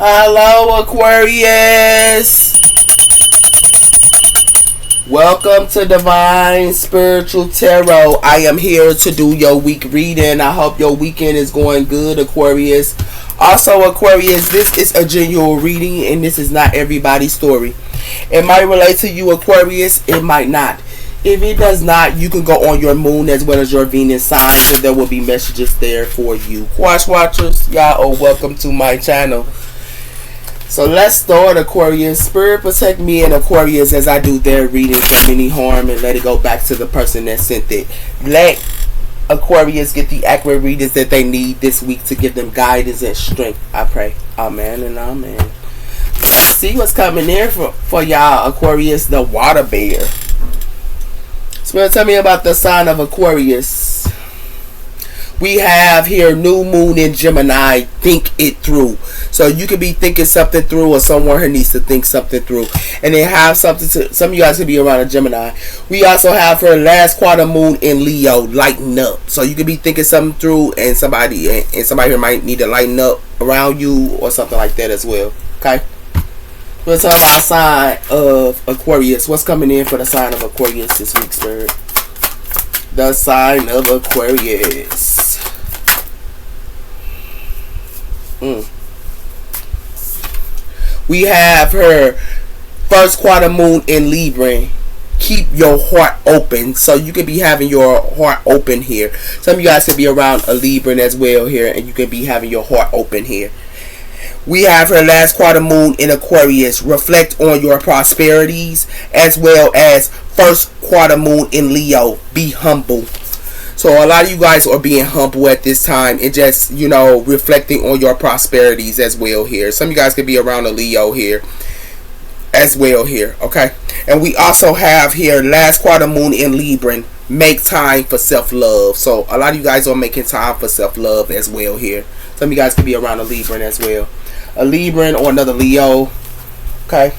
Hello, Aquarius. Welcome to Divine Spiritual Tarot. I am here to do your week reading. I hope your weekend is going good, Aquarius. Also, Aquarius, this is a genuine reading and this is not everybody's story. It might relate to you, Aquarius. It might not. If it does not, you can go on your moon as well as your Venus signs and there will be messages there for you. Watch watchers, y'all are welcome to my channel. So let's start, Aquarius. Spirit protect me and Aquarius as I do their reading from any harm and let it go back to the person that sent it. Let Aquarius get the accurate readings that they need this week to give them guidance and strength. I pray. Amen and amen. So let's see what's coming in for y'all, Aquarius. The water bear. Spirit, tell me about the sign of Aquarius. We have here new moon in Gemini. Think it through. So you could be thinking something through or someone here needs to think something through. And they have something to, some of you guys could be around a Gemini. We also have her last quarter moon in Leo. Lighten up. So you could be thinking something through and somebody here might need to lighten up around you or something like that as well. Okay? We're talking about sign of Aquarius. What's coming in for the sign of Aquarius this week, Spirit? The sign of Aquarius. We have her first quarter moon in Libra. Keep your heart open. So you could be having your heart open here. Some of you guys could be around a Libra as well here, and you could be having your heart open here. We have her last quarter moon in Aquarius. Reflect on your prosperities as well as first quarter moon in Leo. Be humble. So a lot of you guys are being humble at this time and just, you know, reflecting on your prosperities as well here. Some of you guys could be around a Leo here as well here. Okay. And we also have here last quarter moon in Libra. Make time for self-love. So a lot of you guys are making time for self-love as well here. Some of you guys could be around a Libra as well. A Libra or another Leo. Okay.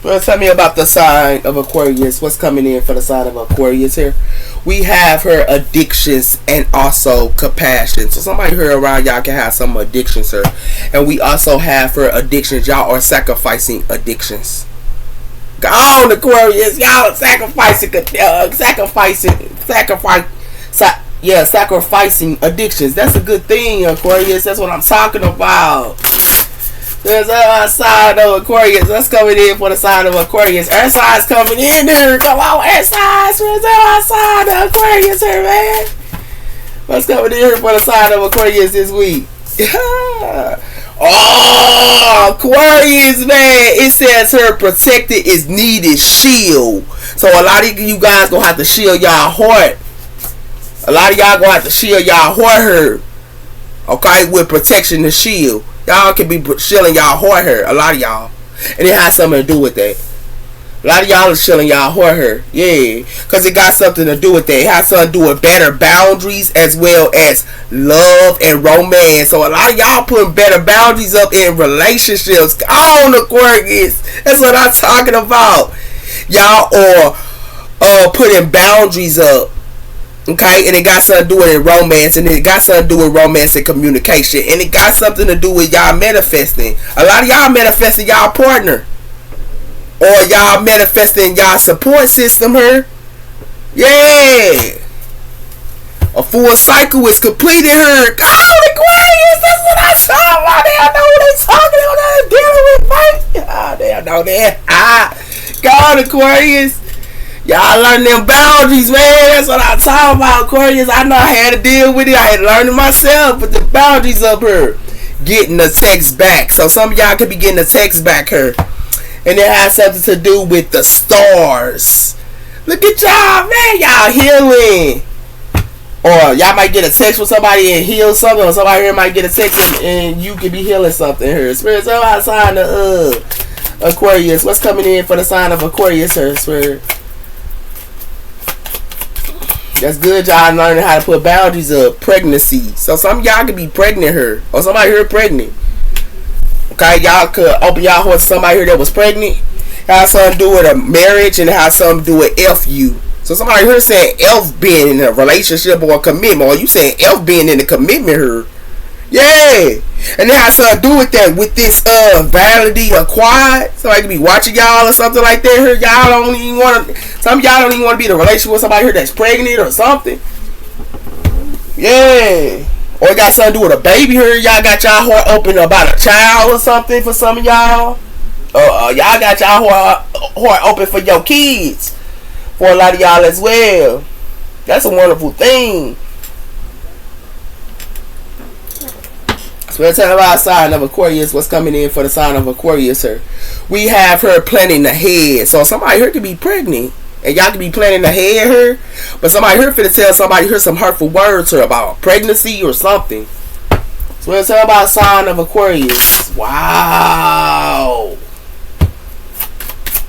Well, tell me about the sign of Aquarius. What's coming in for the sign of Aquarius here? We have her addictions and also compassion. So somebody here around y'all can have some addictions here. And we also have her addictions. Y'all are sacrificing addictions. Go on, Aquarius. Y'all sacrificing addictions. That's a good thing, Aquarius. That's what I'm talking about. There's a sign of Aquarius. What's coming in for the sign of Aquarius? Earth signs coming in here. Come on, Earth signs. There's a sign of Aquarius here, man. What's coming in here for the sign of Aquarius this week? Oh, Aquarius, man. It says her protected is needed. Shield. So a lot of you guys gonna have to shield y'all heart. A lot of y'all gonna have to shield y'all heart here. Okay, with protection and shield. Y'all can be shielding y'all heart here. A lot of y'all. And it has something to do with that. A lot of y'all are shielding y'all heart here. Yeah. Because it got something to do with that. It has something to do with better boundaries as well as love and romance. So a lot of y'all putting better boundaries up in relationships. Come on, Aquarius. That's what I'm talking about. Y'all are putting boundaries up. Okay, and it got something to do with romance, and it got something to do with romance and communication, and it got something to do with y'all manifesting. A lot of y'all manifesting y'all partner, or y'all manifesting y'all support system here. Yeah, a full cycle is completed here. Go on, Aquarius, that's what I'm talking about. They know what they talking about. Dealing with, right? Ah, they know that. Go on, Aquarius. Y'all learn them boundaries, man. That's what I'm talking about, Aquarius. I know I had to deal with it. I had to learn it myself. But the boundaries up here. Getting the text back. So some of y'all could be getting the text back here. And it has something to do with the stars. Look at y'all, man. Y'all healing. Or y'all might get a text from somebody and heal something. Or somebody here might get a text and you could be healing something here. Spirit, so outside the Aquarius. What's coming in for the sign of Aquarius here, Spirit? That's good, y'all learning how to put boundaries up. Pregnancy. So some of y'all could be pregnant here. Or somebody here pregnant. Okay, y'all could open y'all heart to somebody here that was pregnant. It has something to do with a marriage and it has something to do with FU. So So somebody here saying Elf being in a relationship or a commitment, or you saying Elf being in a commitment here. Yeah. And it has something to do with that, with this validity acquired. Somebody could be watching y'all or something like that here. Y'all don't even want to, some of y'all don't even want to be in a relationship with somebody here that's pregnant or something. Yeah. Or it got something to do with a baby here. Y'all got y'all heart open about a child or something for some of y'all. Y'all got y'all heart open for your kids. For a lot of y'all as well. That's a wonderful thing. So let's talk about sign of Aquarius. What's coming in for the sign of Aquarius here? We have her planning ahead. So somebody here could be pregnant. And y'all could be planning ahead here. But somebody here finna tell somebody here some hurtful words here about pregnancy or something. So let's talk about sign of Aquarius. Wow.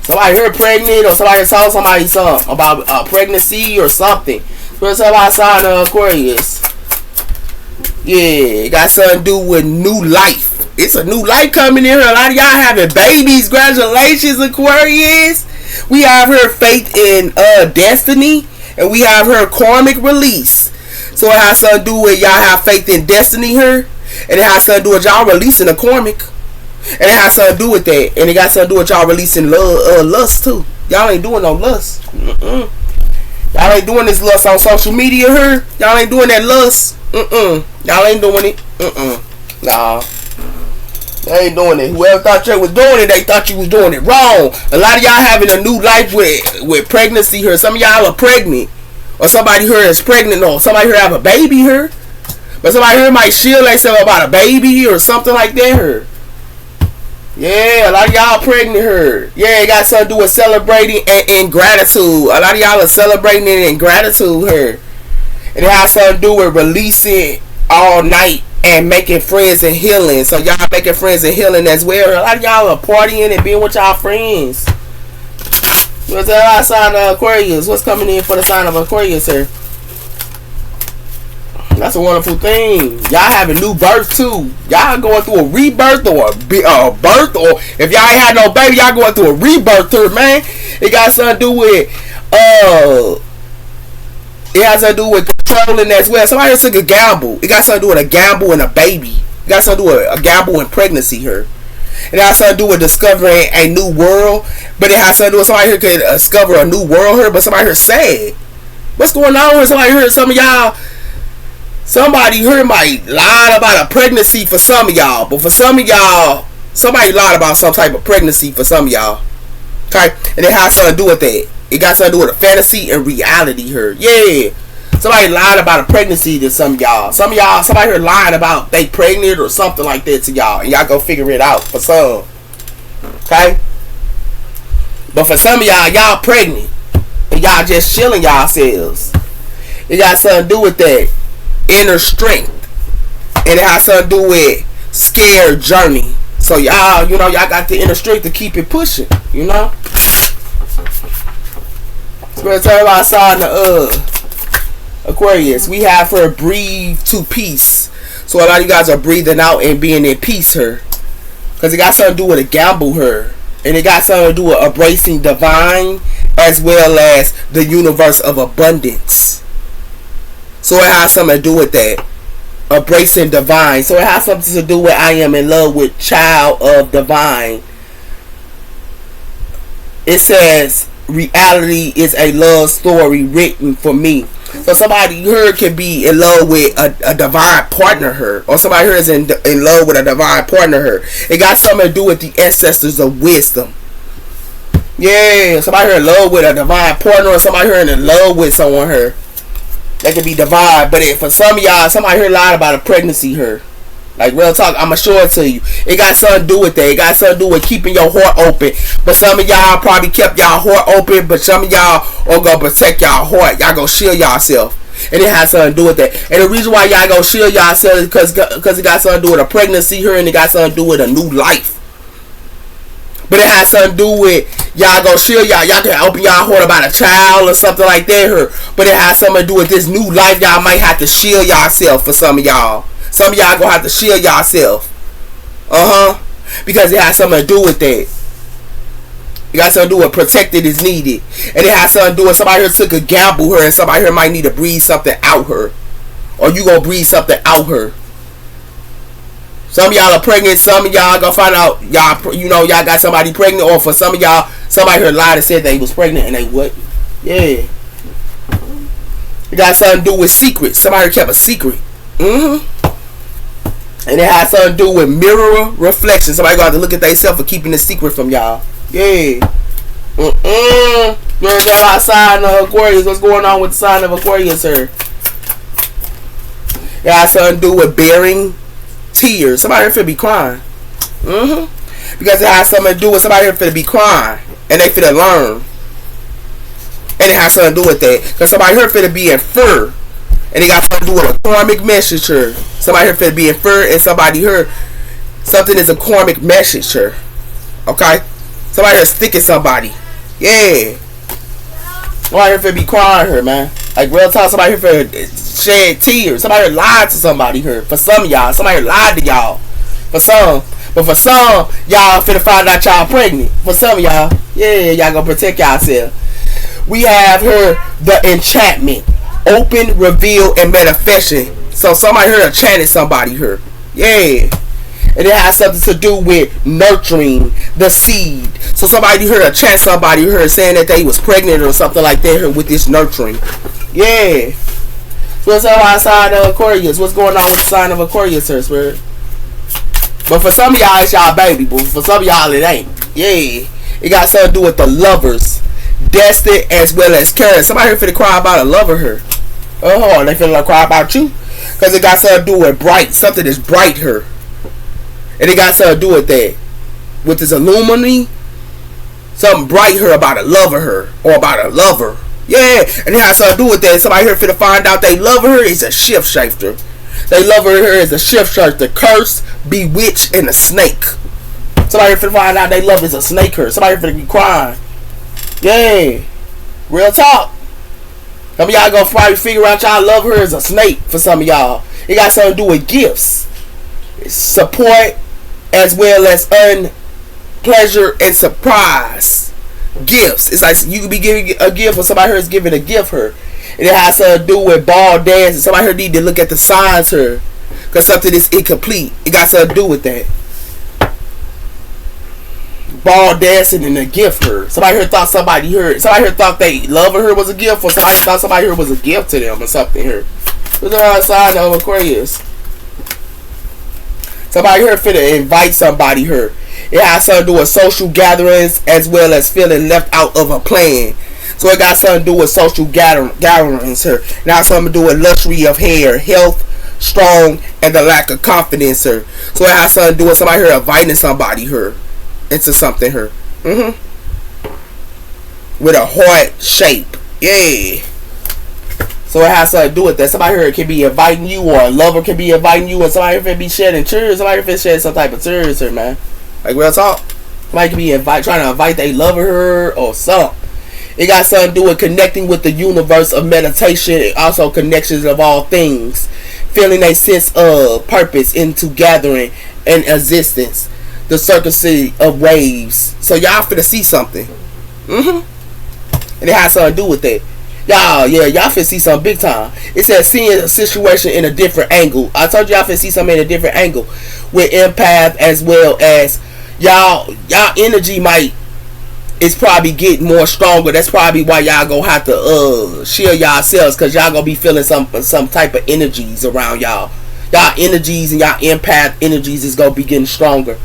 Somebody here pregnant, or somebody told somebody something about pregnancy or something. So let's talk about sign of Aquarius. Yeah, it got something to do with new life. It's a new life coming in here. A lot of y'all having babies. Congratulations, Aquarius. We have her faith in destiny, and we have her karmic release. So it has something to do with y'all have faith in destiny here, and it has something to do with y'all releasing the karmic, and it has something to do with that, and it got something to do with y'all releasing lust too. Y'all ain't doing no lust. Y'all ain't doing this lust on social media here. Y'all ain't doing that lust. Y'all ain't doing it. Nah. They ain't doing it. Whoever thought you was doing it, they thought you was doing it wrong. A lot of y'all having a new life with pregnancy here. Some of y'all are pregnant. Or somebody here is pregnant. Or somebody here have a baby here. But somebody here might shield themselves about a baby or something like that here. Yeah, a lot of y'all pregnant here. Yeah, it got something to do with celebrating and ingratitude. A lot of y'all are celebrating in ingratitude here. And it has something to do with releasing all night and making friends and healing. So y'all making friends and healing as well. A lot of y'all are partying and being with y'all friends. What's the sign of Aquarius? What's coming in for the sign of Aquarius here? That's a wonderful thing. Y'all having new birth too. Y'all going through a rebirth or a birth, or if y'all ain't had no baby, y'all going through a rebirth here, man. It got something to do with it has something to do with controlling as well. Somebody here took a gamble. It got something to do with a gamble and a baby. It got something to do with a gamble and pregnancy here. It has something to do with discovering a new world. But it has something to do with somebody here could discover a new world here, but somebody here sad. What's going on here? Somebody here, some of y'all, somebody here might lie about a pregnancy for some of y'all. But for some of y'all, somebody lied about some type of pregnancy for some of y'all. Okay? And it has something to do with that. It got something to do with a fantasy and reality here. Yeah. Somebody lied about a pregnancy to some of y'all. Some of y'all, somebody here lying about they pregnant or something like that to y'all. And y'all go figure it out for some. Okay? But for some of y'all, y'all pregnant. And y'all just chilling yourselves. It got something to do with that inner strength. And it has something to do with scared journey. So y'all, you know, y'all got the inner strength to keep it pushing. You know? So let's talk about sign of Aquarius. We have her breathe to peace. So a lot of you guys are breathing out and being in peace here. Because it got something to do with a gamble here. And it got something to do with embracing divine as well as the universe of abundance. So it has something to do with that. Embracing divine. So it has something to do with I am in love with child of divine. It says reality is a love story written for me. So somebody here can be in love with a divine partner here, or somebody here is in love with a divine partner here. It got something to do with the ancestors of wisdom. Yeah, somebody here in love with a divine partner, or somebody here in love with someone here. That could be divine, but for some of y'all, somebody here lied about a pregnancy here. Like real talk, I'ma show it to you. It got something to do with that. It got something to do with keeping your heart open. But some of y'all probably kept y'all heart open, but some of y'all are gonna protect y'all heart. Y'all gonna shield yourself. And it has something to do with that. And the reason why y'all gonna shield yourself is because it got something to do with a pregnancy here, and it got something to do with a new life. But it has something to do with y'all gonna shield y'all. Y'all can open y'all heart about a child or something like that here. But it has something to do with this new life. Y'all might have to shield yourself for some of y'all. Some of y'all gonna have to shield yourself. Because it has something to do with that. It got something to do with protected is needed. And it has something to do with somebody here took a gamble her, and somebody here might need to breathe something out her. Or you gonna breathe something out her. Some of y'all are pregnant. Some of y'all gonna find out y'all got somebody pregnant. Or for some of y'all, somebody here lied and said they was pregnant and they what? Yeah. It got something to do with secrets. Somebody kept a secret. And it has something to do with mirror reflection. Somebody got to look at themselves for keeping the secret from y'all. Yeah. Where's y'all sign of Aquarius? What's going on with the sign of Aquarius here? It has something to do with bearing tears. Somebody here finna be crying. Because it has something to do with somebody here finna be crying. And they finna learn. And it has something to do with that. Because somebody here finna be in fear. And it got something to do with a karmic message here. Somebody here finna be in fear. And somebody here, something is a karmic message here. Okay? Somebody here sticking somebody. Yeah. Somebody here finna be crying here, man. Like real talk, somebody here finna shed tears. Somebody here lied to somebody here. For some of y'all. Somebody here lied to y'all. For some. But for some, y'all finna find out y'all pregnant. For some of y'all, yeah, y'all gonna protect y'allself. We have here the enchantment. Open, reveal, and manifestation. So somebody here enchanted somebody here. Yeah. And it has something to do with nurturing the seed. So somebody here enchant somebody here saying that they was pregnant or something like that here with this nurturing. Yeah. So what's up outside of Aquarius? What's going on with the sign of Aquarius here, spirit? But for some of y'all, it's y'all baby, boo. For some of y'all, it ain't. Yeah. It got something to do with the lovers. Destined as well as caring. Somebody here finna cry about a lover here. Oh, they finna cry about you. Because it got something to do with bright. Something that's bright here. And it got something to do with that. With this illuminati. Something bright here about a lover her. Or about a lover. Yeah. And it has something to do with that. Somebody here finna find out they love her is a shift shifter. They love her here is a shift shifter. Curse, bewitched, and a snake. Somebody here finna find out they love is a snake here. Somebody here finna be crying. Yeah. Real talk. Some of y'all gonna probably figure out y'all love her as a snake for some of y'all. It got something to do with gifts. Support as well as pleasure and surprise. Gifts. It's like you could be giving a gift or somebody here is giving a gift her. And it has something to do with ball dancing. Somebody here need to look at the signs here. Because something is incomplete. It got something to do with that. Ball dancing and a gift her. Somebody here thought somebody here thought they love her was a gift, or somebody thought somebody here was a gift to them or something here. What's the sign of Aquarius? Somebody here finna invite somebody here. It has something to do with social gatherings as well as feeling left out of a plan. So it got something to do with social gatherings here. It has something to do with luxury of hair, health, strong, and the lack of confidence here. So it has something to do with somebody here inviting somebody here into something here. With a heart shape. Yeah. So it has something to do with that. Somebody here can be inviting you, or a lover can be inviting you, and somebody here can be shedding tears. Somebody here can shed some type of tears here, man. Like real talk. Somebody can be trying to invite they lover her or something. It got something to do with connecting with the universe of meditation, and also connections of all things. Feeling a sense of purpose into gathering and existence. The circuitry of waves. So y'all finna see something. And it has something to do with that. Y'all finna see something big time. It says seeing a situation in a different angle. I told y'all finna see something in a different angle. With empath as well as y'all energy is probably getting more stronger. That's probably why y'all gonna have to shield yourselves, cause y'all gonna be feeling some type of energies around y'all. Y'all energies and y'all empath energies is gonna be getting stronger.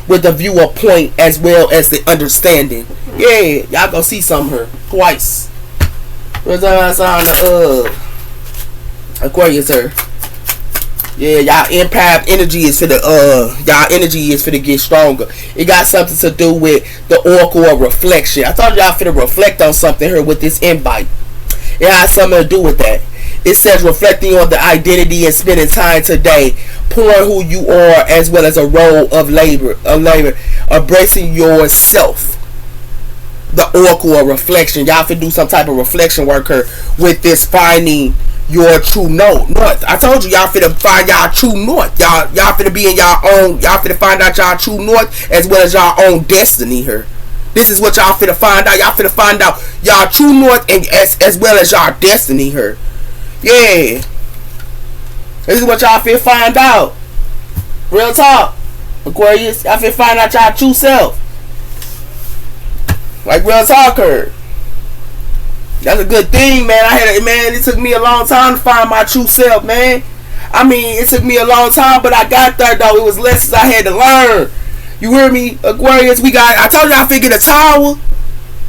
With the viewpoint as well as the understanding. Yeah, y'all gonna see something here twice. Where's that sign of Aquarius here? Yeah, y'all empath energy is for the y'all energy is for to get stronger. It got something to do with the oracle of reflection. I thought y'all finna reflect on something here with this invite. It has something to do with that. It says reflecting on the identity and spending time today, pouring who you are as well as a role of labor, embracing yourself. The oracle of reflection. Y'all finna do some type of reflection work here with this finding your true north. I told you y'all finna find y'all true north. Y'all finna be in y'all own. Y'all finna find out y'all true north as well as y'all own destiny here. This is what y'all finna find out. Y'all finna find out y'all true north and as well as y'all destiny here. Yeah. This is what y'all finna find out. Real talk. Aquarius, y'all finna find out y'all true self. Like real talk her. That's a good thing, man. It took me a long time to find my true self, man. I mean, it took me a long time, but I got there though. It was lessons I had to learn. You hear me, Aquarius? I told y'all finna get a tower.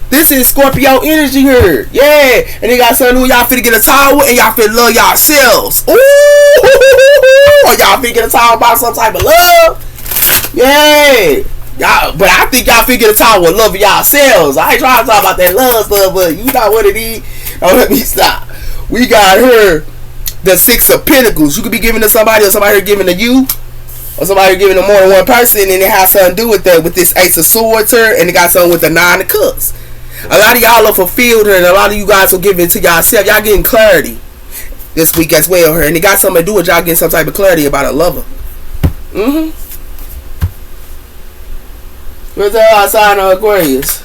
This is Scorpio energy here. Yeah. And they got something who y'all finna get a tower and y'all finna love yourselves. Ooh. Or y'all finna get a tower about some type of love. Yeah. Y'all, but I think y'all finna get a tower with love of yourselves. I ain't trying to talk about that love stuff, but you know what it is. Don't let me stop. We got her the Six of Pentacles. You could be giving to somebody or somebody giving to you. Or somebody giving to more than one person, and it has something to do with that, with this Ace of Swords here, and it got something with the Nine of Cups. A lot of y'all are fulfilled here, and a lot of you guys are giving it to yourself. Y'all getting clarity this week as well here, and it got something to do with y'all getting some type of clarity about a lover. Where's the sign of Aquarius?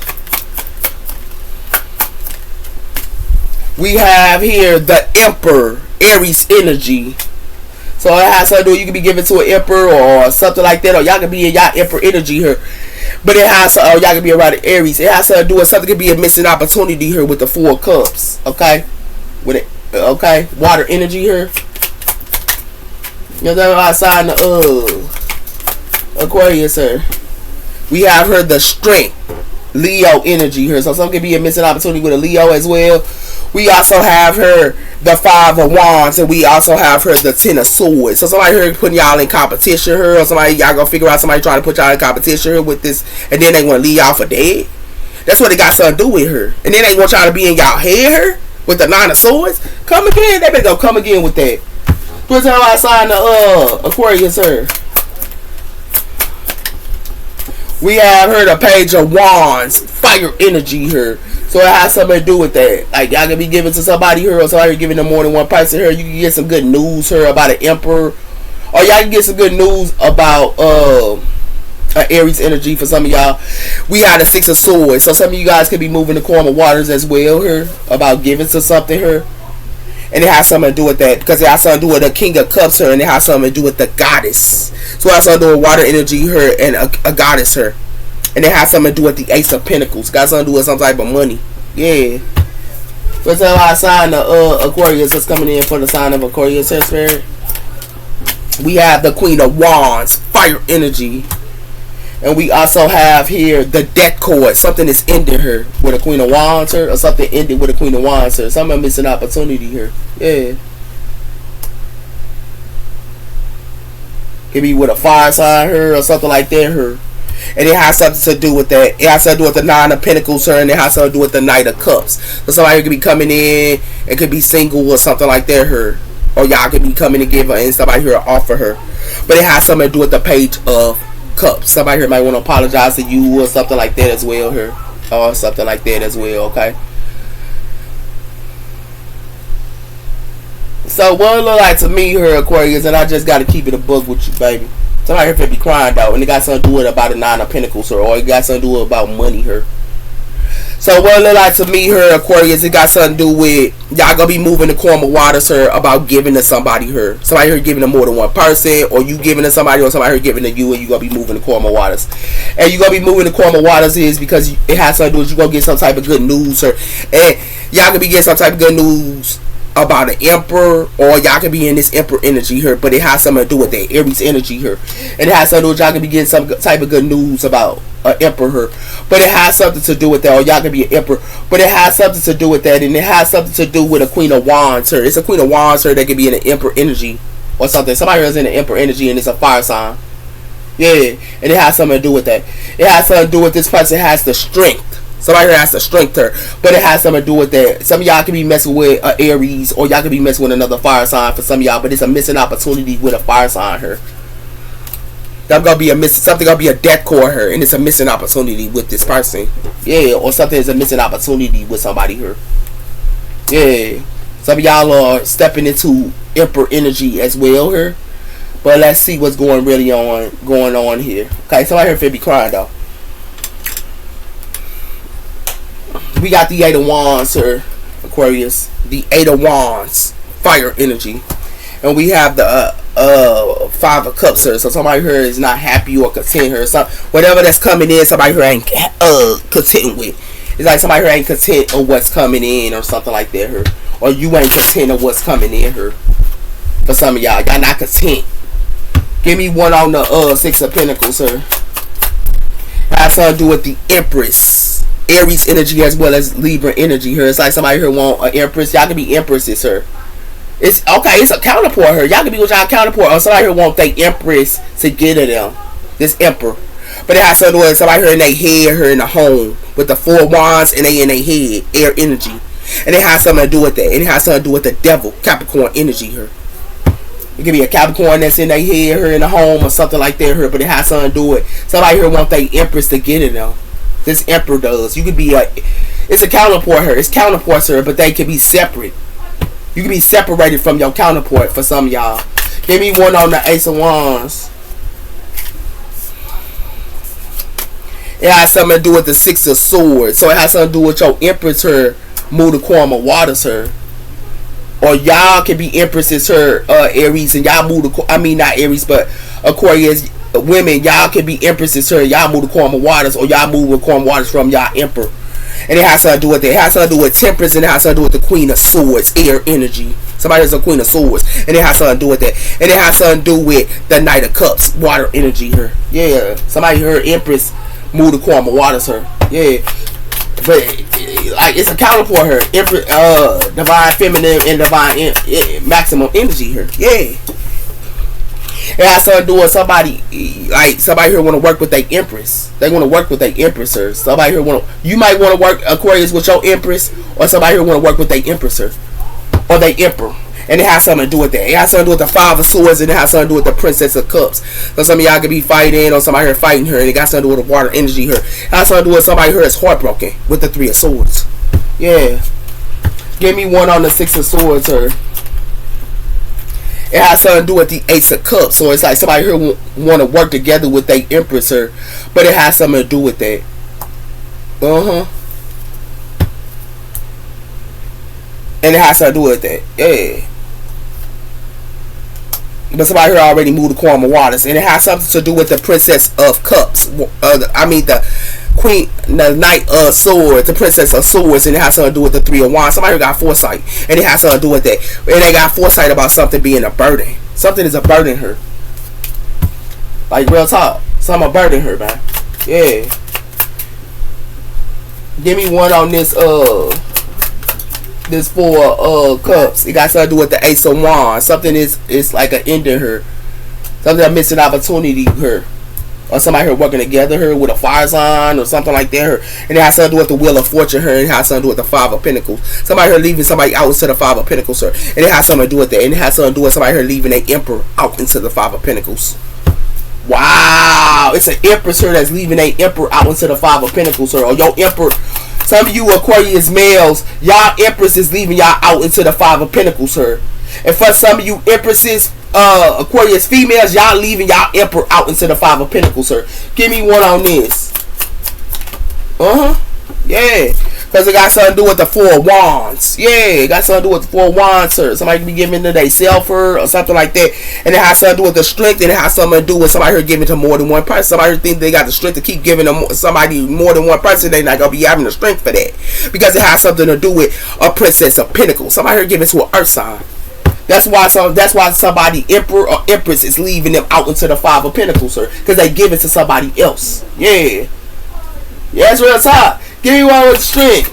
We have here the Emperor, Aries energy. So it has something to do. You can be giving to an emperor or something like that, or y'all can be in y'all emperor energy here. But it has y'all can be around the Aries. It has something to do with something. Could be a missing opportunity here with the Four of Cups. Okay, with it. Okay, water energy here. You know that sign of Aquarius here. We have her the Strength, Leo energy here. So something could be a missing opportunity with a Leo as well. We also have her the Five of Wands, and we also have her the Ten of Swords. So somebody here putting y'all in competition here, or somebody y'all gonna figure out somebody trying to put y'all in competition here with this, and then they want to leave y'all for dead. That's what they got something to do with her. And then they want y'all to be in y'all head here with the Nine of Swords. Come again, they better go come again with that. Put y'all outside the Aquarius here. We have her the Page of Wands, fire energy here. So it has something to do with that. Like y'all can be giving to somebody here, or somebody giving them more than one person here. You can get some good news here about an emperor, or y'all can get some good news about Aries energy for some of y'all. We had the Six of Swords, so some of you guys could be moving the karma waters as well here about giving to something here, and it has something to do with that because it has something to do with the King of Cups here, and it has something to do with the Goddess. So it has something to do with water energy here and a goddess here. And it has something to do with the Ace of Pentacles. Got something to do with some type of money. Yeah. Let's tell our sign of Aquarius that's coming in for the sign of Aquarius here, Spirit. We have the Queen of Wands, fire energy. And we also have here the Death Card. Something is ending here with a Queen of Wands here, or something ended with a Queen of Wands here. Something missing opportunity here. Yeah. Could be with a fire sign here or something like that here. And it has something to do with that. It has something to do with the Nine of Pentacles here, and it has something to do with the Knight of Cups. So somebody could be coming in, it could be single or something like that here. Or y'all could be coming to give her, and somebody here offer her. But it has something to do with the Page of Cups. Somebody here might want to apologize to you or something like that as well here. Or something like that as well, okay? So what it look like to me here, Aquarius, and I just got to keep it a book with you, baby. Somebody here could be crying though, and it got something to do with about the Nine of Pentacles here, or it got something to do with about money here. So what it look like to me here, Aquarius, it got something to do with y'all gonna be moving the karma waters here about giving to somebody here. Somebody here giving to more than one person, or you giving to somebody, or somebody here giving to you, and you gonna be moving the karma waters. And you gonna be moving the karma waters is because it has something to do with you gonna get some type of good news here, and y'all gonna be getting some type of good news about an emperor, or y'all can be in this emperor energy here, but it has something to do with that Aries energy here, and it has something to do with y'all can be getting some type of good news about an emperor here, but it has something to do with that, or y'all can be an emperor, but it has something to do with that, and it has something to do with a Queen of Wands here. It's a Queen of Wands here that can be in an emperor energy or something. Somebody here is in an emperor energy, and it's a fire sign. Yeah, and it has something to do with that. It has something to do with this person has the strength. Somebody here has the strength here, but it has something to do with that. Some of y'all could be messing with Aries, or y'all could be messing with another fire sign for some of y'all, but it's a missing opportunity with a fire sign here. That's gonna be a missing, something gonna be a death core here, and it's a missing opportunity with this person. Yeah, or something is a missing opportunity with somebody here. Yeah, some of y'all are stepping into emperor energy as well here, but let's see what's going on here. Okay, somebody here finna be crying though. We got the 8 of Wands here, Aquarius. The 8 of Wands, fire energy. And we have the 5 of Cups here. So somebody here is not happy or content here. So whatever that's coming in, somebody here ain't content with. It's like somebody here ain't content of what's coming in or something like that here. Or you ain't content of what's coming in here. For some of y'all, y'all not content. Give me one on the 6 of Pentacles here. Has something to do with the Empress. Aries energy as well as Libra energy here. It's like somebody here want an Empress. Y'all can be Empresses here. It's okay, it's a counterpart here. Y'all can be with y'all counterpart. Or somebody here want their Empress to get at them. This Emperor. But it has something to do with somebody here in their head, here in the home. With the 4 wands and they in their head. Air energy. And it has something to do with that. And it has something to do with the devil. Capricorn energy here. It could be a Capricorn that's in their head here in the home or something like that here. But it has something to do with somebody here want their Empress to get at them. This Emperor does. You could be it's a counterpart here. It's counterparts here, but they can be separate. You can be separated from your counterpart for some of y'all. Give me one on the Ace of Wands. It has something to do with the 6 of Swords. So it has something to do with your Empress here, move the Karma Waters here. Or y'all can be Empresses here, Aries, and y'all move the, I mean not Aries, but Aquarius. Women, y'all can be Empresses here. Y'all move the Karma Waters, or y'all move with Karma Waters from y'all Emperor. And it has something to do with that. It has something to do with Temperance, and it has something to do with the Queen of Swords, air energy. Somebody is a Queen of Swords, and it has something to do with that. And it has something to do with the Knight of Cups, water energy here. Yeah, somebody here, Empress, move the Karma Waters here. Yeah, but like it's a counterpart here. Empress, divine feminine and divine maximum energy here. Yeah. It has something to do with somebody, like somebody here want to work with their Empress. They want to work with their Empress, or somebody here want to. You might want to work, Aquarius, with your Empress, or somebody here want to work with their Empress, or their Emperor. And it has something to do with that. It has something to do with the 5 of Swords, and it has something to do with the Princess of Cups. So some of y'all could be fighting, or somebody here fighting her, and it got something to do with the water energy here. It has something to do with somebody here is heartbroken with the 3 of Swords. Yeah. Give me one on the 6 of Swords here. It has something to do with the 8 of Cups. So it's like somebody here want to work together with their Empress here. But it has something to do with that. And it has something to do with that. Yeah. But somebody here already moved the Karma Waters. And it has something to do with the Princess of Cups. I mean the Queen, the Knight of Swords, the Princess of Swords, and it has something to do with the 3 of Wands. Somebody got foresight, and it has something to do with that. And they got foresight about something being a burden. Something is a burden her. Like real talk, something a burden her, man. Yeah. Give me one on this 4 cups. It got something to do with the Ace of Wands. Something is like an ending her. Something a missing opportunity her. Or somebody here working together here with a fire sign or something like that here. And it has something to do with the Wheel of Fortune here. And it has something to do with the 5 of Pentacles. Somebody here leaving somebody out instead of 5 of Pentacles here. And it has something to do with that. And it has something to do with somebody here leaving an Emperor out into the 5 of Pentacles. Wow. It's an Empress here that's leaving an Emperor out into the 5 of Pentacles here. Or your Emperor. Some of you Aquarius males, y'all Empress is leaving y'all out into the 5 of Pentacles here. And for some of you Empresses, Aquarius females, y'all leaving y'all Emperor out into the 5 of Pentacles, sir. Give me one on this. Yeah. Because it got something to do with the 4 of Wands. Yeah, it got something to do with the 4 of Wands, sir. Somebody can be giving to their self or something like that. And it has something to do with the strength. And it has something to do with somebody here giving to more than one person. Somebody here think they got the strength to keep giving them somebody more than one person. They're not going to be having the strength for that. Because it has something to do with a Princess of Pentacles. Somebody here giving to an earth sign. That's why somebody Emperor or Empress is leaving them out into the 5 of Pentacles, sir. Because they give it to somebody else. Yeah. Yeah, that's real talk. Give me one with strength.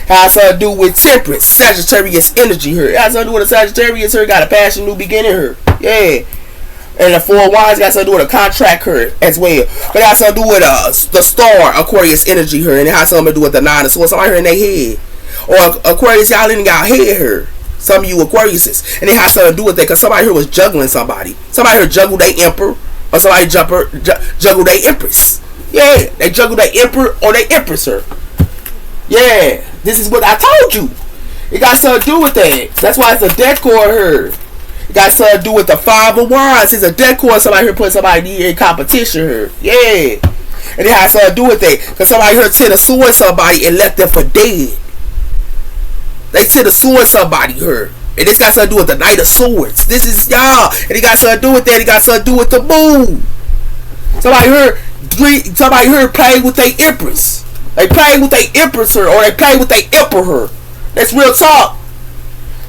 Has something to do with Temperance, Sagittarius energy here. It has something to do with a Sagittarius here. Got a passion, new beginning here. Yeah. And the 4 of Wands got something to do with a contract here as well. But it has something to do with the star Aquarius energy here. And it has something to do with the 9 of Swords. Somebody here in their head. Or Aquarius, y'all ain't got head here. Some of you Aquariuses. And it has something to do with that because somebody here was juggling somebody. Somebody here juggled their Emperor. Or somebody juggled their Empress. Yeah. They juggled their Emperor or their Empress here. Yeah. This is what I told you. It got something to do with that. That's why it's a death cord here. It got something to do with the 5 of Wands. It's a death cord. Somebody here put somebody in competition here. Yeah. And it has something to do with that. Because somebody here tend to sword somebody and left them for dead. They tend to sword somebody here. And this got something to do with the Knight of Swords. This is y'all. And it got something to do with that. It got something to do with the moon. Somebody here played with their empress. They played with their empress here, or they played with their emperor. That's real talk.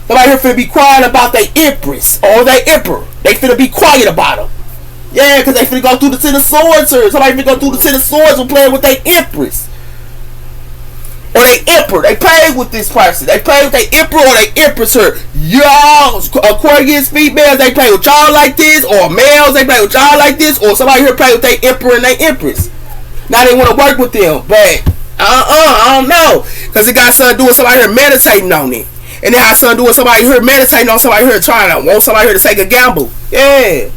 Somebody here finna be quiet about their empress or their emperor. They finna be quiet about them. Yeah, because they finna go through the Ten of Swords here. Somebody finna go through the Ten of Swords and playing with their empress. Or they emperor. They play with this person. They play with their emperor or their empress here. Y'all, Aquarius females, they play with y'all like this. Or males, they play with y'all like this. Or somebody here play with their emperor and their empress. Now they want to work with them. But, I don't know. Because it got something to do with somebody here meditating on it. And it has something to do with somebody here meditating on somebody here trying to want somebody here to take a gamble. Yeah.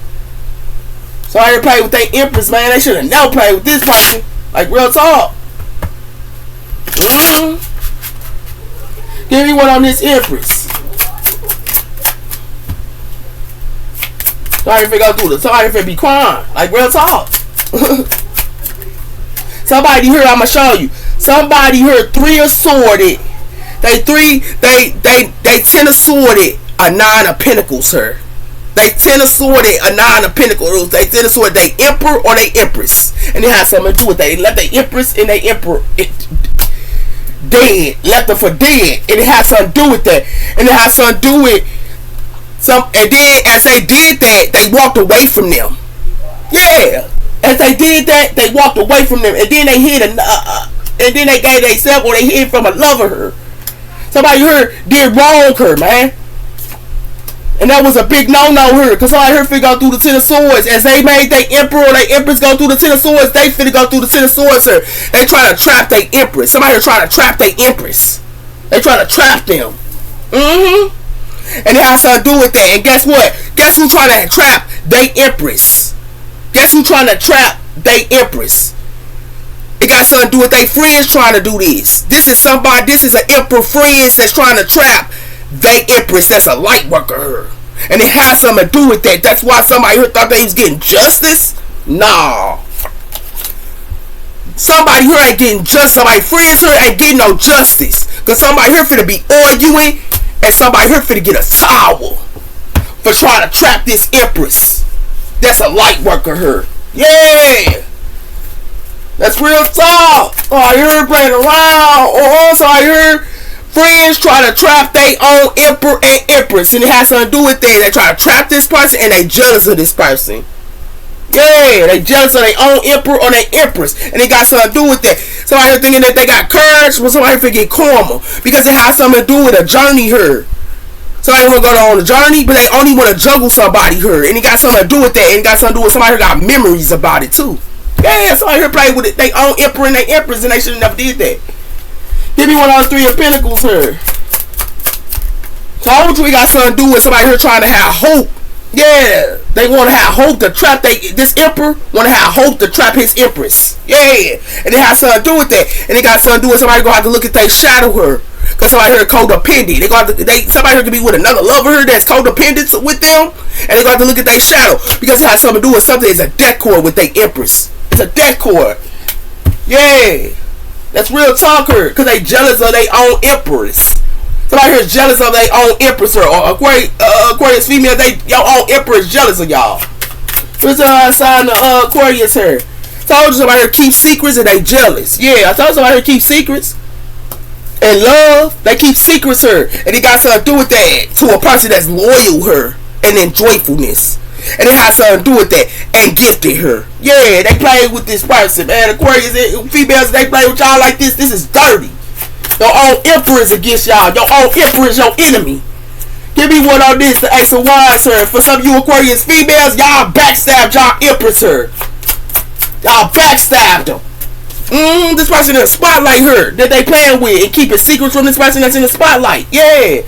Somebody here play with their empress, man. They should have never played with this person. Like, real talk. Give me one on this empress. Somebody finna go through this. Somebody finna be crying. Like real talk. Somebody here, I'ma show you. Somebody here three of sworded. They 10 of sworded a 9 of pentacles here. They 10 of sworded a 9 of pentacles. They 10 of sworded they emperor or they empress. And it has something to do with that. They left their empress and they emperor dead, left them for dead, and it has something to do with that. And it has something to do with some. And then as they did that, they walked away from them. Yeah, as they did that, they walked away from them, and then they hid and then they gave themselves or they hid from a lover her. Somebody here did wrong her, man. And that was a big no-no here. Because somebody here finna go through the Ten of Swords. As they made their emperor or their empress go through the Ten of Swords, they finna go through the Ten of Swords here. They try to trap their empress. Somebody here trying to trap their empress. They try to trap them. And it has something to do with that. And guess what? Guess who trying to trap their empress? Guess who trying to trap their empress? It got something to do with their friends trying to do this. This is an emperor friends that's trying to trap they empress that's a light worker her. And it has something to do with that. That's why somebody here thought they was getting justice. Nah. Somebody here ain't getting justice. Somebody friends here ain't getting no justice. Because somebody here finna be arguing. And somebody here finna get a towel. For trying to trap this empress. That's a light worker her. Yeah. That's real talk. Oh, I hear her playing around. Oh, so I hear friends try to trap their own emperor and empress, and it has something to do with that. They try to trap this person, and they jealous of this person. Yeah, they jealous of their own emperor or their empress, and it got something to do with that. Somebody thinking that they got courage, well, somebody forget karma, because it has something to do with a journey here. Somebody want to go on a journey, but they only want to juggle somebody here, and it got something to do with that, and it got something to do with somebody who got memories about it too. Yeah, somebody here play with it, they own emperor and their empress, and they should have never did that. Give me one of those 3 of pentacles here. Told you we got something to do with somebody here trying to have hope. Yeah, they want to have hope to trap this emperor. Want to have hope to trap his empress. Yeah, and it has something to do with that. And it got something to do with somebody gonna have to look at their shadow here. Cause somebody here codependent. Somebody here could be with another lover here that's codependent with them, and they gonna have to look at their shadow because it has something to do with something. It's a death cord with their empress. It's a death cord. Yeah. That's real talk here, because they jealous of their own empress. Somebody here is jealous of their own empress or Aquarius female, your own empress jealous of y'all. What's the sign of Aquarius here? Told you somebody here keep secrets and they jealous. Yeah, I told somebody here keep secrets. And love, they keep secrets here. And it got something to do with that to a person that's loyal here and in joyfulness. And it has something to do with that. And gifted her. Yeah, they play with this person, man. Aquarius females, they play with y'all like this. This is dirty. Your own emperor is against y'all. Your own emperor is your enemy. Give me one on this, the Ace of Wands, sir. For some of you Aquarius females, y'all backstabbed y'all empress, sir. Y'all backstabbed them. This person in the spotlight here that they playing with and keeping secrets from this person that's in the spotlight. Yeah.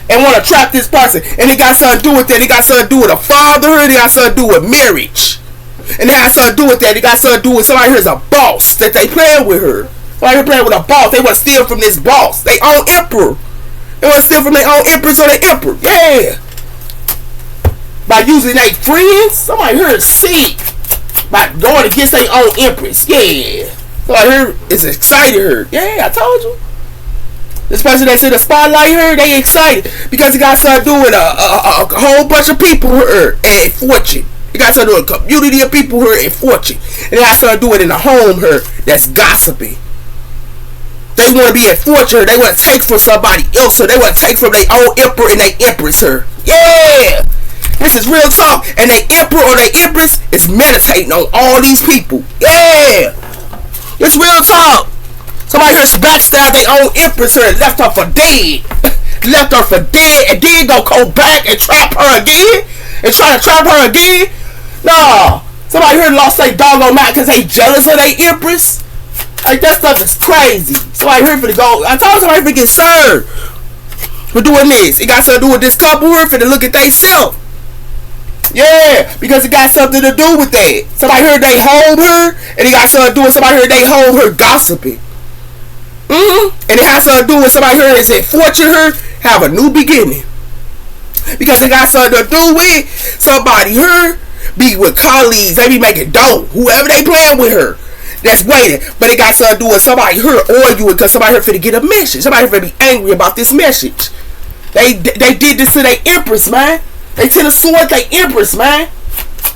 And want to trap this person. And it got something to do with that. It got something to do with a father. It got something to do with marriage. And it has something to do with that. It got something to do with somebody here is a boss that they playing with her. Somebody here playing with a boss. They want to steal from this boss. They own emperor. They want to steal from their own empress or their emperor. Yeah. By using their friends. Somebody here is sick. By going against their own empress. Yeah. So her is excited her. Yeah, I told you. This person that's in the spotlight her, they excited. Because it got something to do with a whole bunch of people her and fortune. It got something to do with a community of people her and fortune. And it got something to do with in a home her that's gossiping. They want to be at fortune. They want to take from somebody else. Or they want to take from their own emperor and their empress her. Yeah. This is real talk. And their emperor or their empress is meditating on all these people. Yeah. It's real talk. Somebody here backstabbed their own empress her and left her for dead. Left her for dead and then go back and trap her again. And try to trap her again. No. Somebody here lost their doggone mind because they jealous of their empress. Like that stuff is crazy. Somebody here finna go. I told somebody finna get served for doing this. It got something to do with this couple here finna look at they self. Yeah, because it got something to do with that. Somebody heard they hold her, and it got something to do with somebody heard they hold her gossiping. And it has something to do with somebody heard is it fortune her have a new beginning. Because it got something to do with somebody her be with colleagues, they be making dough, whoever they playing with her. That's waiting, but it got something to do with somebody here arguing because somebody here finna get a message. Somebody here finna be angry about this message. They did this to their empress, man. They to the sword their empress, man,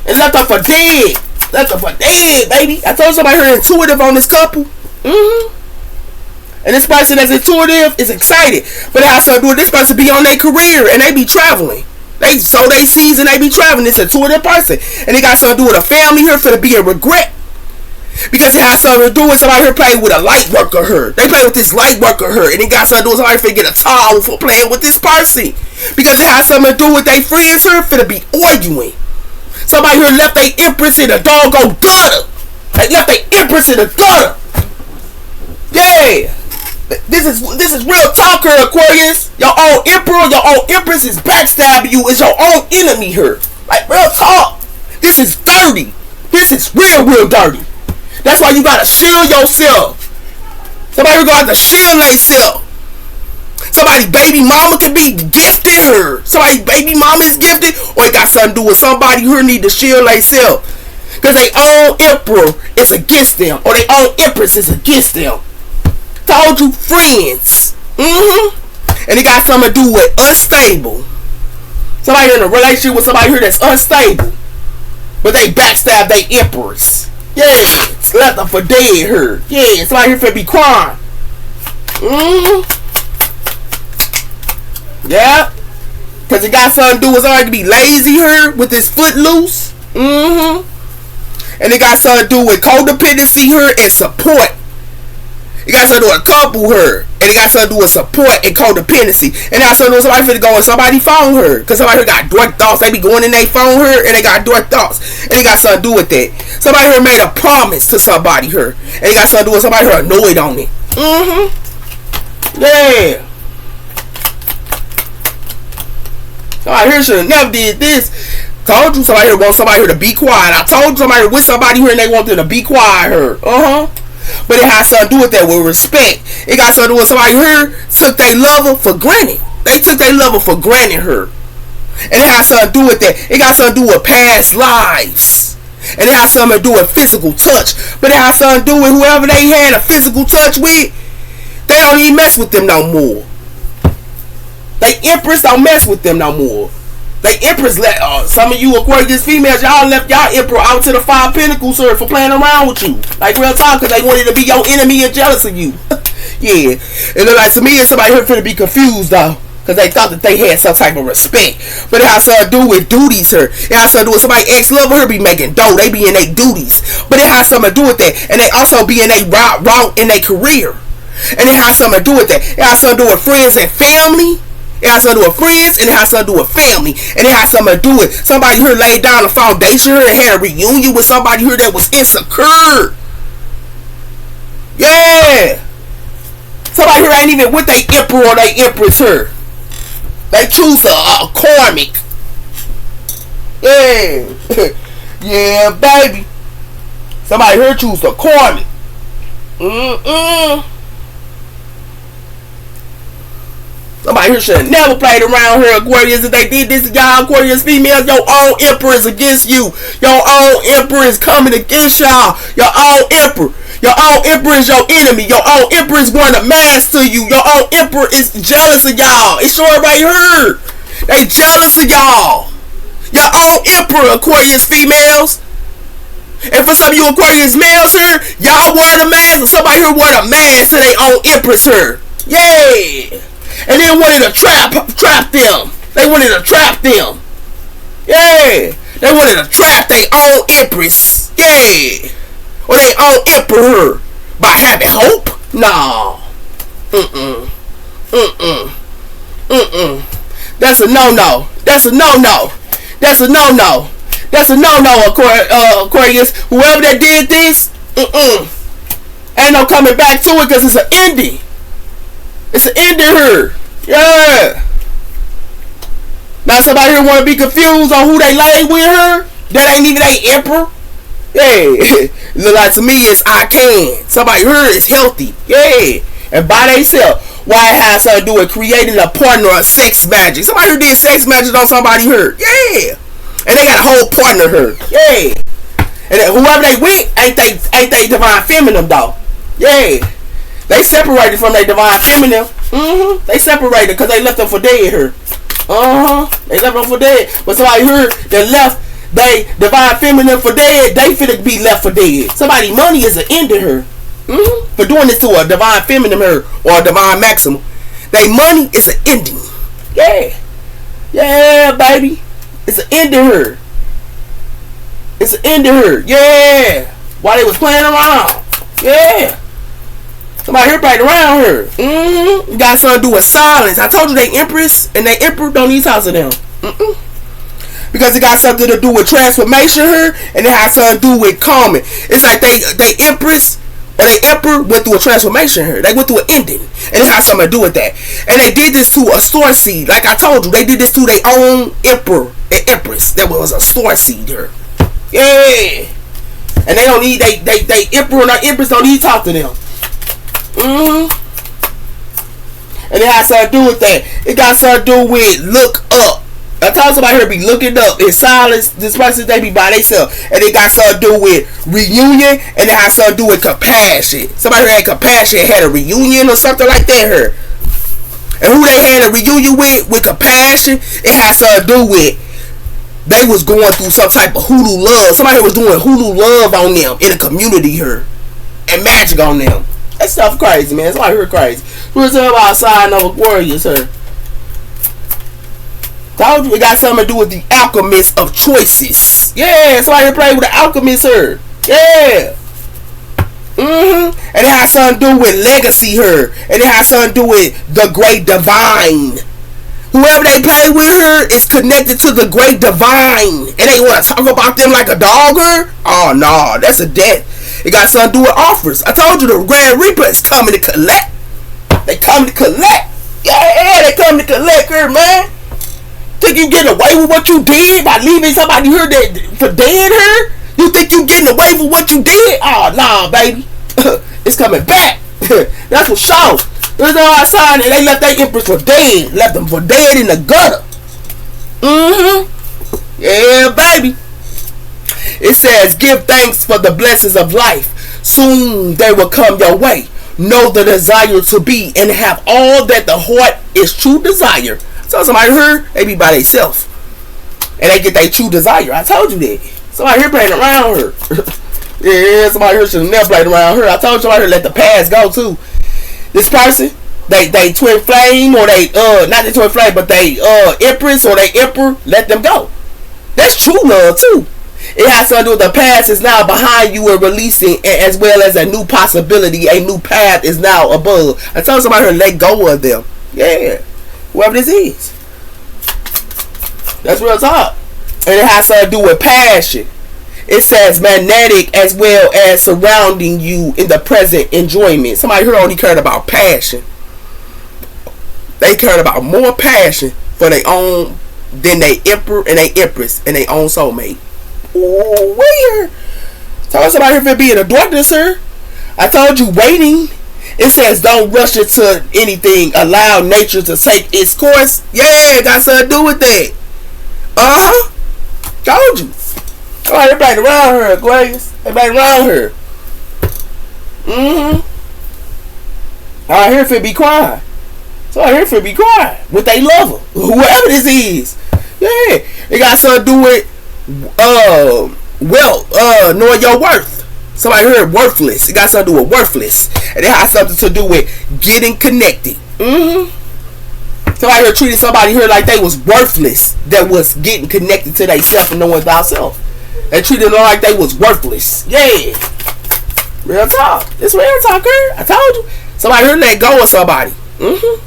and left her for dead. Left her for dead, baby. I told somebody here intuitive on this couple. And this person that's intuitive is excited, but it has something to do with this person be on their career and they be traveling. They sow their seeds and they be traveling. This intuitive person, and it got something to do with a family here finna be in regret. Because it has something to do with somebody here playing with a light worker her. They play with this light worker her. And it got something to do with somebody finna get a towel for playing with this person. Because it has something to do with their friends here finna be arguing. Somebody here left their empress in a doggone gutter. They left their empress in a gutter. Yeah. This is real talk here, Aquarius. Your own emperor, your own empress is backstabbing you. It's your own enemy here. Like real talk. This is dirty. This is real dirty. That's why you gotta shield yourself. Somebody gonna have to shield themselves. Somebody baby mama could be gifted her. Somebody baby mama is gifted, or it got something to do with somebody who need to shield themselves. Cause they own emperor is against them, or they own empress is against them. Told you, friends. And it got something to do with unstable. Somebody in a relationship with somebody here that's unstable, but they backstab their empress. Yeah, left them for dead her. Yeah, somebody here finna be crying. Yeah, cause it got something to do with somebody to be lazy her with his foot loose. And it got something to do with codependency her and support. It got something to do with a couple her. And it got something to do with support and codependency. And it got something to do with somebody finna go on somebody phone her. Cause somebody here got dark thoughts. They be going in their phone her and they got dark thoughts. And it got something to do with that. Somebody here made a promise to somebody here. And it got something to do with somebody here annoyed on it. Yeah. Somebody here should have never did this. Told you somebody here want somebody here to be quiet. I told you somebody here with somebody here and they want them to be quiet here. But it has something to do with that, with respect. It got something to do with somebody here took their lover for granted. They took their lover for granted her. And it has something to do with that. It got something to do with past lives. And it has something to do with physical touch. But it has something to do with whoever they had a physical touch with. They don't even mess with them no more. They empress don't mess with them no more. They empress let some of you Aquarius females, y'all left y'all emperor out to the 5 pentacles, sir, for playing around with you. Like real talk, because they wanted to be your enemy and jealous of you. Yeah. And then like to me, somebody here finna be confused though. Because they thought that they had some type of respect. But it has something to do with duties her. It has something to do with somebody ex-lover her be making dough. They be in their duties. But it has something to do with that. And they also be in their route in their career. And it has something to do with that. It has something to do with friends and family. It has something to do with friends, and it has something to do with family, and it has something to do with somebody here laid down a foundation here and had a reunion with somebody here that was insecure. Yeah. Somebody here ain't even with their emperor or their empress here. They choose a karmic. Yeah. Yeah, baby. Somebody here choose the karmic. Somebody here should have never played around here, Aquarius. If they did this to y'all, Aquarius females, your own emperor is against you. Your own emperor is coming against y'all. Your own emperor. Your own emperor is your enemy. Your own emperor is going to mass to you. Your own emperor is jealous of y'all. It's showing right here. They jealous of y'all. Your own emperor, Aquarius females. And for some of you Aquarius males here, y'all wear the mask, and somebody here wear the mask to their own empress here. Yeah. And then wanted to trap them. They wanted to trap them. Yeah. They wanted to trap their own empress. Yeah. Or their own emperor by having hope. No. That's a no-no. That's a no-no. That's a no-no. That's a no-no, Aquarius. Whoever that did this, ain't no coming back to it because it's an ending. It's an ending here. Yeah. Now somebody here want to be confused on who they lay with her. That ain't even they emperor. Yeah. Look like to me it's I can. Somebody here is healthy. Yeah. And by themselves. Why it has something to do with creating a partner of sex magic. Somebody here did sex magic on somebody here. Yeah. And they got a whole partner here. Yeah. And whoever they with ain't they divine feminine though. Yeah. They separated from their divine feminine. They separated because they left them for dead here. They left them for dead. But somebody here that left they divine feminine for dead, they finna be left for dead. Somebody money is an end to her. For doing this to a divine feminine here or a divine maximum. They money is an ending. Yeah. Yeah, baby. It's an end to her. It's an end to her. Yeah. While they was playing around. Yeah. Somebody here played around her. You got something to do with silence. I told you they empress and they emperor don't need to talk to them. Because it got something to do with transformation here and it has something to do with calming. It's like they empress or they emperor went through a transformation here. They went through an ending. And it has something to do with that. And they did this to a star seed. Like I told you, they did this to their own emperor and empress. That was a star seed here. Yeah. And they don't need, they emperor and their empress don't need to talk to them. And it has something to do with that. It got something to do with look up. I told somebody here be looking up in silence. This person they be by themselves, and it got something to do with reunion, and it has something to do with compassion. Somebody here had compassion, had a reunion or something like that here. And who they had a reunion with compassion, it has something to do with they was going through some type of hoodoo love. Somebody was doing hoodoo love on them in a community here, and magic on them. That stuff crazy, man. Somebody here crazy. Who's outside of Aquarius here? Told you it got something to do with the alchemist of choices. Yeah, somebody here play with the alchemist here. Yeah. And it has something to do with legacy here. And it has something to do with the great divine. Whoever they play with her is connected to the great divine. And they want to talk about them like a dog her? Oh no, that's a death. It got something to do with offers. I told you the Grand Reaper is coming to collect. They come to collect. Yeah, they come to collect her, man. Think you getting away with what you did by leaving somebody here that for dead her? You think you getting away with what you did? Oh nah, baby. It's coming back. That's for sure. There's no outside and they left their empress for dead. Left them for dead in the gutter. Yeah, baby. It says, give thanks for the blessings of life. Soon they will come your way. Know the desire to be and have all that the heart is true desire. So somebody here, they be by themselves. And they get their true desire. I told you that. Somebody here playing around her. Yeah, somebody here should have never played around her. I told you somebody here let the past go too. This person, they twin flame or they not the twin flame, but they empress or they emperor, let them go. That's true love too. It has something to do with the past is now behind you and releasing, as well as a new possibility, a new path is now above. I told somebody here let go of them. Yeah. Whoever this is. That's real talk. And it has something to do with passion. It says magnetic as well as surrounding you in the present enjoyment. Somebody here only cared about passion. They cared about more passion for their own than they emperor and they empress and their own soulmate. Ooh, weird. Told somebody here for being a darkness, sir. I told you waiting It says don't rush into anything. Allow nature to take its course. Yeah, got something to do with that. Told you. Alright, everybody around her, Aquarius. Everybody around her. Alright, here for be quiet. So I here for be quiet. With they lover. Whoever this is. Yeah. It got something to do with knowing your worth. Somebody heard worthless. It got something to do with worthless. And it has something to do with getting connected. Somebody here treated somebody here like they was worthless. That was getting connected to themselves and knowing about self. They treated them like they was worthless. Yeah. Real talk. It's real talk, girl. I told you. Somebody here let go of somebody.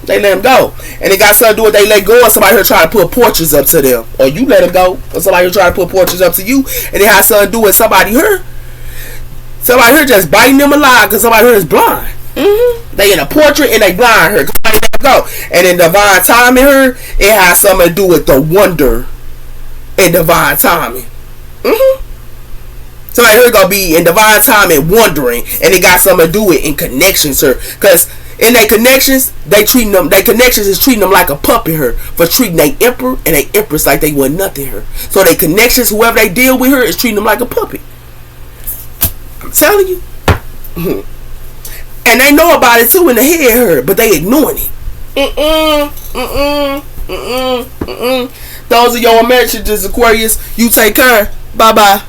They let them go. And it got something to do with they let go of somebody here trying to put portraits up to them. Or you let them go. Or somebody here trying to put portraits up to you. And it has something to do with somebody here. Somebody here just biting them alive because somebody here is blind. They in a portrait and they blind her. Go. And in divine timing her, it has something to do with the wonder in divine timing. Somebody here gonna be in divine timing wondering, and it got something to do with in connections her. Because in their connections, their connections is treating them like a puppet her, for treating they emperor and they empress like they were nothing her. So their connections, whoever they deal with her, is treating them like a puppet. I'm telling you. And they know about it too in the head her, but they ignoring it. Those are your messages, Aquarius. You take care. Bye bye.